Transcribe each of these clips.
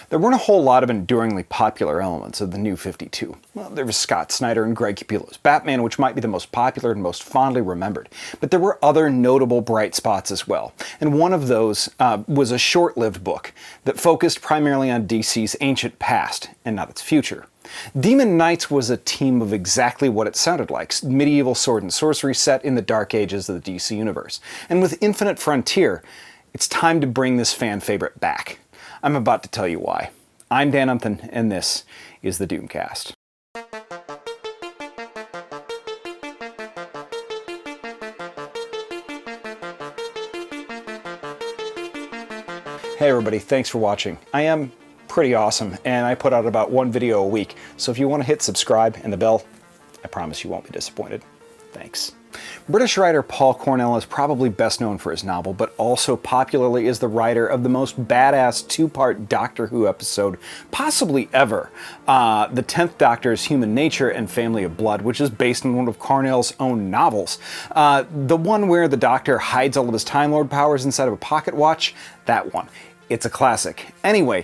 There weren't a whole lot of enduringly popular elements of the New 52. Well, there was Scott Snyder and Greg Capullo's Batman, which might be the most popular and most fondly remembered. But there were other notable bright spots as well. And one of those was a short-lived book that focused primarily on DC's ancient past and not its future. Demon Knights was a team of exactly what it sounded like, medieval sword and sorcery set in the dark ages of the DC universe. And with Infinite Frontier, it's time to bring this fan favorite back. I'm about to tell you why. I'm Dan Umpton, and this is the Doomcast. Hey everybody, thanks for watching. I am pretty awesome, and I put out about one video a week, so if you want to hit subscribe and the bell, I promise you won't be disappointed. Thanks. British writer Paul Cornell is probably best known for his novel, but also popularly is the writer of the most badass two-part Doctor Who episode possibly ever, The 10th Doctor's Human Nature and Family of Blood, which is based on one of Cornell's own novels. The one where the Doctor hides all of his Time Lord powers inside of a pocket watch, that one. It's a classic. Anyway,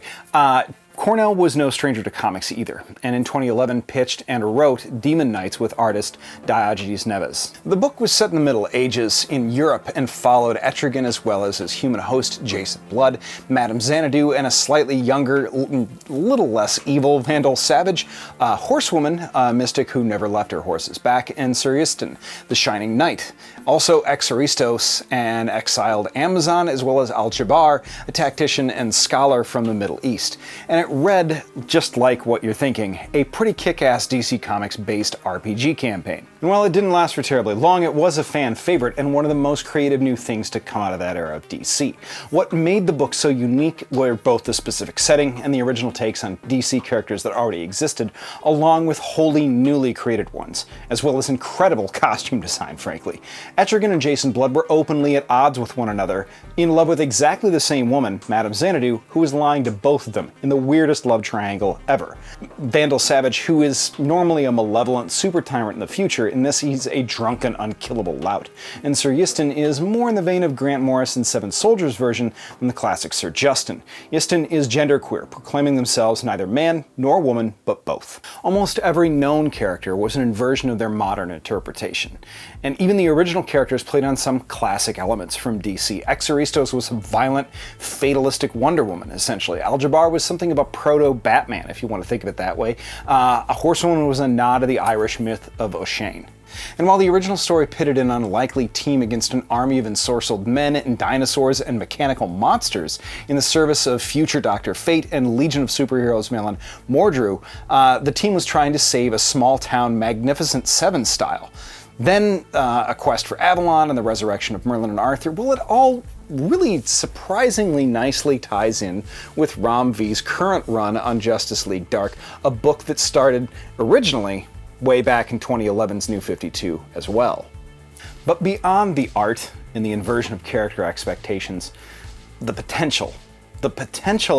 Cornell was no stranger to comics either, and in 2011 pitched and wrote Demon Knights with artist Diogenes Neves. The book was set in the Middle Ages in Europe and followed Etrigan as well as his human host Jason Blood, Madame Xanadu, and a slightly younger, little less evil Vandal Savage, a horsewoman, a mystic who never left her horse's back, and Sorcery, the Shining Knight. Also Exoristos, an exiled Amazon, as well as Al-Jabbar, a tactician and scholar from the Middle East. And it read, just like what you're thinking, a pretty kick-ass DC Comics-based RPG campaign. And while it didn't last for terribly long, it was a fan favorite and one of the most creative new things to come out of that era of DC. What made the book so unique were both the specific setting and the original takes on DC characters that already existed, along with wholly newly created ones, as well as incredible costume design, frankly. Etrigan and Jason Blood were openly at odds with one another, in love with exactly the same woman, Madame Xanadu, who was lying to both of them in the weirdest love triangle ever. Vandal Savage, who is normally a malevolent super tyrant in the future, in this he's a drunken, unkillable lout. And Sir Yistin is more in the vein of Grant Morrison's Seven Soldiers version than the classic Sir Justin. Yistin is genderqueer, proclaiming themselves neither man nor woman, but both. Almost every known character was an inversion of their modern interpretation. And even the original characters played on some classic elements from DC. Exoristos was a violent, fatalistic Wonder Woman, essentially. Al-Jabbar was something of a proto-Batman, if you want to think of it that way. A horsewoman was a nod to the Irish myth of O'Shane. And while the original story pitted an unlikely team against an army of ensorcelled men and dinosaurs and mechanical monsters in the service of future Dr. Fate and Legion of Superheroes Malin Mordru, the team was trying to save a small-town Magnificent Seven style. Then a quest for Avalon and the resurrection of Merlin and Arthur. Well, it all really surprisingly nicely ties in with Ram V's current run on Justice League Dark, a book that started originally way back in 2011's New 52 as well. But beyond the art and the inversion of character expectations, the potential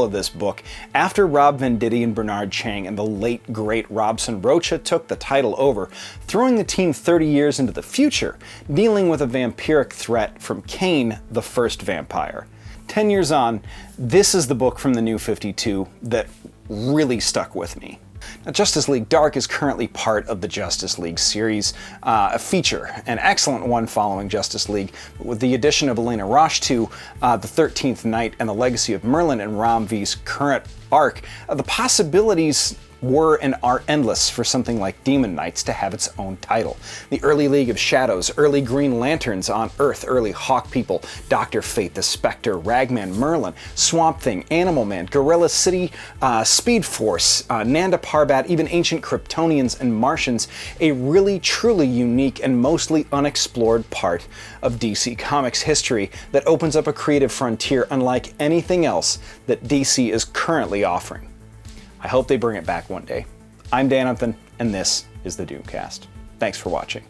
of this book, after Rob Venditti and Bernard Chang and the late great Robson Rocha took the title over, throwing the team 30 years into the future, dealing with a vampiric threat from Kane, the first vampire. 10 years on, this is the book from the New 52 that really stuck with me. Now, Justice League Dark is currently part of the Justice League series, a feature, an excellent one following Justice League, with the addition of Elena Roche to the 13th Night and the Legacy of Merlin and Ram V's current arc. The possibilities were and are endless for something like Demon Knights to have its own title. The early League of Shadows, early Green Lanterns on Earth, early Hawk People, Dr. Fate, the Spectre, Ragman, Merlin, Swamp Thing, Animal Man, Gorilla City, Speed Force, Nanda Parbat, even ancient Kryptonians and Martians, a really truly unique and mostly unexplored part of DC Comics history that opens up a creative frontier unlike anything else that DC is currently offering. I hope they bring it back one day. I'm Dan Umpton, and this is the Doomcast. Thanks for watching.